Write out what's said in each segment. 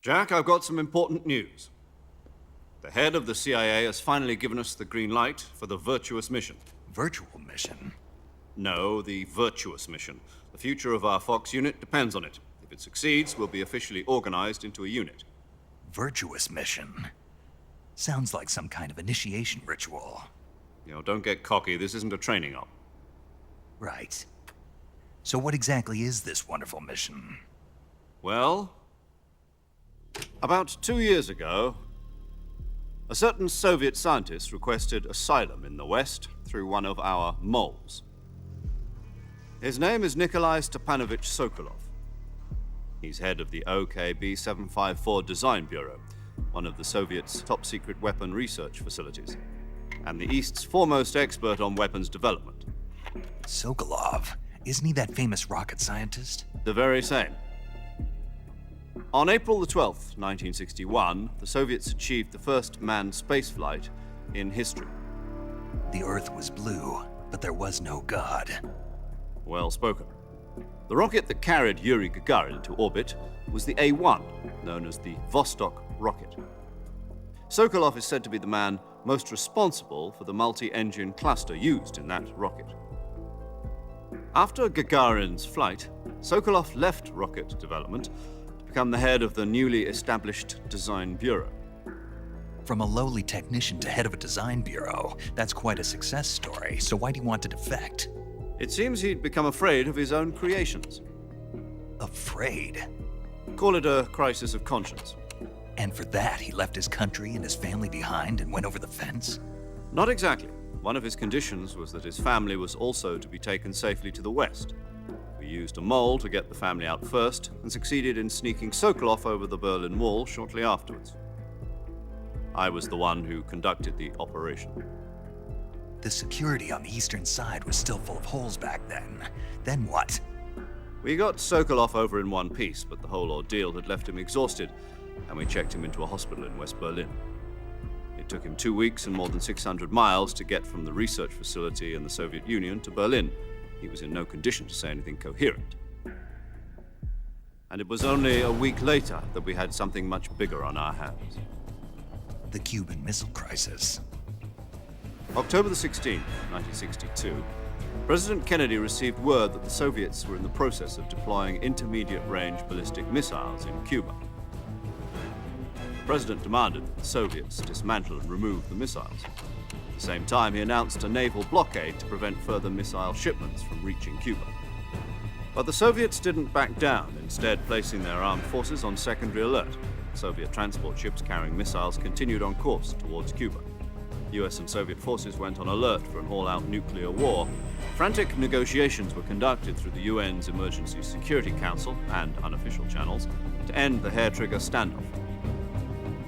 Jack, I've got some important news. The head of the CIA has finally given us the green light for the virtuous mission. Virtual mission? No, the virtuous mission. The future of our Fox unit depends on it. If it succeeds, we'll be officially organized into a unit. Virtuous mission? Sounds like some kind of initiation ritual. Don't get cocky. This isn't a training op. Right. So what exactly is this wonderful mission? Well, about 2 years ago, a certain Soviet scientist requested asylum in the West through one of our moles. His name is Nikolai Stepanovich Sokolov. He's head of the OKB 754 Design Bureau, one of the Soviets' top-secret weapon research facilities, and the East's foremost expert on weapons development. Sokolov? Isn't he that famous rocket scientist? The very same. On April the 12th, 1961, the Soviets achieved the first manned spaceflight in history. The Earth was blue, but there was no God. Well spoken. The rocket that carried Yuri Gagarin to orbit was the A-1, known as the Vostok rocket. Sokolov is said to be the man most responsible for the multi-engine cluster used in that rocket. After Gagarin's flight, Sokolov left rocket development to become the head of the newly established Design Bureau. From a lowly technician to head of a design bureau, that's quite a success story, so why'd he want to defect? It seems he'd become afraid of his own creations. Afraid? Call it a crisis of conscience. And for that, he left his country and his family behind and went over the fence? Not exactly. One of his conditions was that his family was also to be taken safely to the West. We used a mole to get the family out first and succeeded in sneaking Sokolov over the Berlin Wall shortly afterwards. I was the one who conducted the operation. The security on the eastern side was still full of holes back then. Then what? We got Sokolov over in one piece, but the whole ordeal had left him exhausted, and we checked him into a hospital in West Berlin. It took him 2 weeks and more than 600 miles to get from the research facility in the Soviet Union to Berlin. He was in no condition to say anything coherent. And it was only a week later that we had something much bigger on our hands. The Cuban Missile Crisis. October the 16th, 1962, President Kennedy received word that the Soviets were in the process of deploying intermediate-range ballistic missiles in Cuba. The President demanded that the Soviets dismantle and remove the missiles. At the same time, he announced a naval blockade to prevent further missile shipments from reaching Cuba. But the Soviets didn't back down, instead placing their armed forces on secondary alert. Soviet transport ships carrying missiles continued on course towards Cuba. US and Soviet forces went on alert for an all-out nuclear war. Frantic negotiations were conducted through the UN's Emergency Security Council and unofficial channels to end the hair-trigger standoff.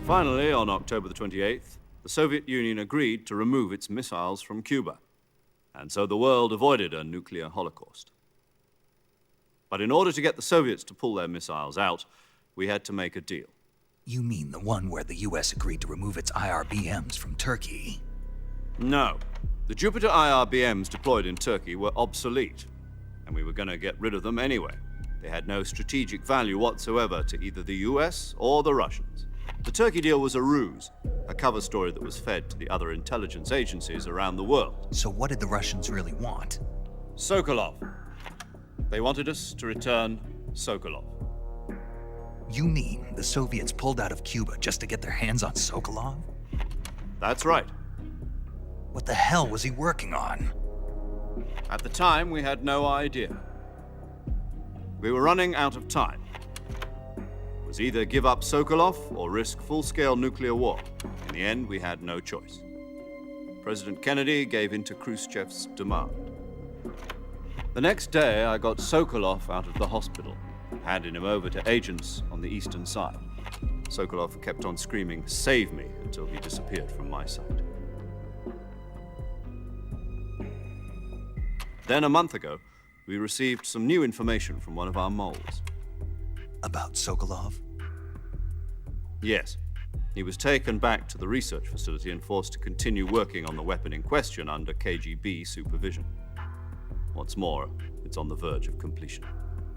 Finally, on October the 28th, the Soviet Union agreed to remove its missiles from Cuba, and so the world avoided a nuclear holocaust. But in order to get the Soviets to pull their missiles out, we had to make a deal. You mean the one where the US agreed to remove its IRBMs from Turkey? No. The Jupiter IRBMs deployed in Turkey were obsolete, and we were going to get rid of them anyway. They had no strategic value whatsoever to either the US or the Russians. The Turkey deal was a ruse, a cover story that was fed to the other intelligence agencies around the world. So what did the Russians really want? Sokolov. They wanted us to return Sokolov. You mean the Soviets pulled out of Cuba just to get their hands on Sokolov? That's right. What the hell was he working on? At the time, we had no idea. We were running out of time. It was either give up Sokolov or risk full-scale nuclear war. In the end, we had no choice. President Kennedy gave in to Khrushchev's demand. The next day, I got Sokolov out of the hospital, handing him over to agents on the eastern side. Sokolov kept on screaming, "Save me," until he disappeared from my sight. Then a month ago, we received some new information from one of our moles. About Sokolov? Yes. He was taken back to the research facility and forced to continue working on the weapon in question under KGB supervision. What's more, it's on the verge of completion.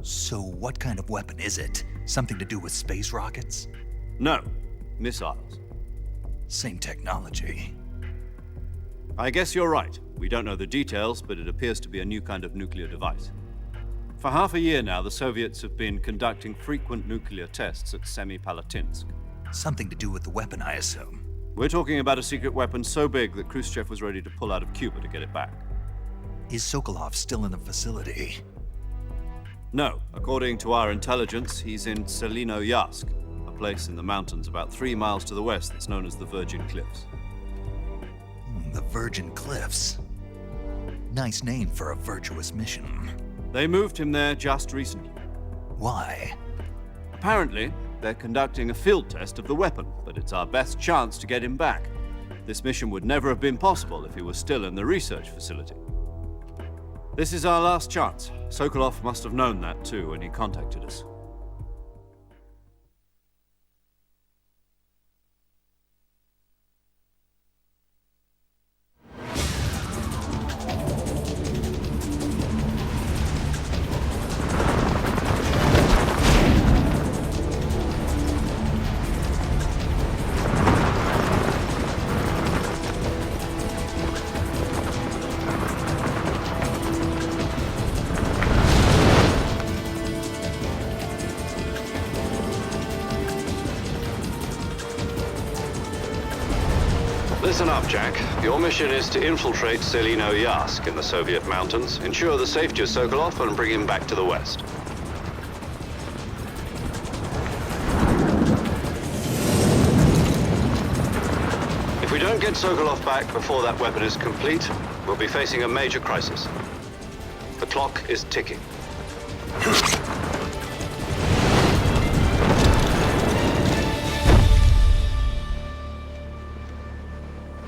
So what kind of weapon is it? Something to do with space rockets? No, missiles. Same technology. I guess you're right. We don't know the details, but it appears to be a new kind of nuclear device. For half a year now, the Soviets have been conducting frequent nuclear tests at Semipalatinsk. Something to do with the weapon, I assume. We're talking about a secret weapon so big that Khrushchev was ready to pull out of Cuba to get it back. Is Sokolov still in the facility? No, according to our intelligence, he's in Selino-Yarsk, a place in the mountains about 3 miles to the west that's known as the Virgin Cliffs. The Virgin Cliffs. Nice name for a virtuous mission. They moved him there just recently. Why? Apparently, they're conducting a field test of the weapon, but it's our best chance to get him back. This mission would never have been possible if he was still in the research facility. This is our last chance. Sokolov must have known that too when he contacted us. Listen up, Jack. Your mission is to infiltrate Selino-Yarsk in the Soviet mountains, ensure the safety of Sokolov, and bring him back to the West. If we don't get Sokolov back before that weapon is complete, we'll be facing a major crisis. The clock is ticking.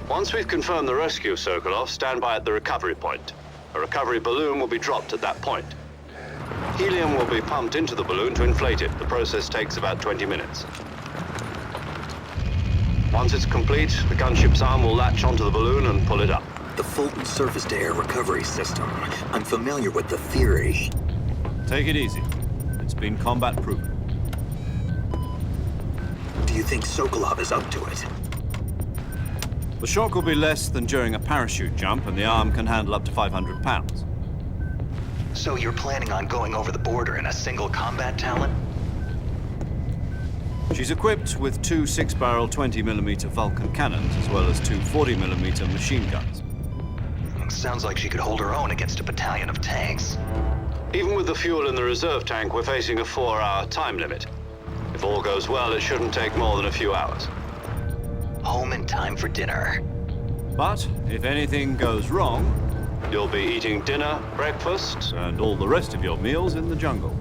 Once we've confirmed the rescue of Sokolov, stand by at the recovery point. A recovery balloon will be dropped at that point. Helium will be pumped into the balloon to inflate it. The process takes about 20 minutes. Once it's complete, the gunship's arm will latch onto the balloon and pull it up. The Fulton surface-to-air recovery system. I'm familiar with the theory. Take it easy. It's been combat-proven. Do you think Sokolov is up to it? The shock will be less than during a parachute jump, and the arm can handle up to 500 pounds. So you're planning on going over the border in a single combat talent? She's equipped with 2 6-barrel 20mm Vulcan cannons, as well as 2 40mm machine guns. Sounds like she could hold her own against a battalion of tanks. Even with the fuel in the reserve tank, we're facing a 4-hour time limit. If all goes well, it shouldn't take more than a few hours. Home in time for dinner. But if anything goes wrong, you'll be eating dinner, breakfast, and all the rest of your meals in the jungle.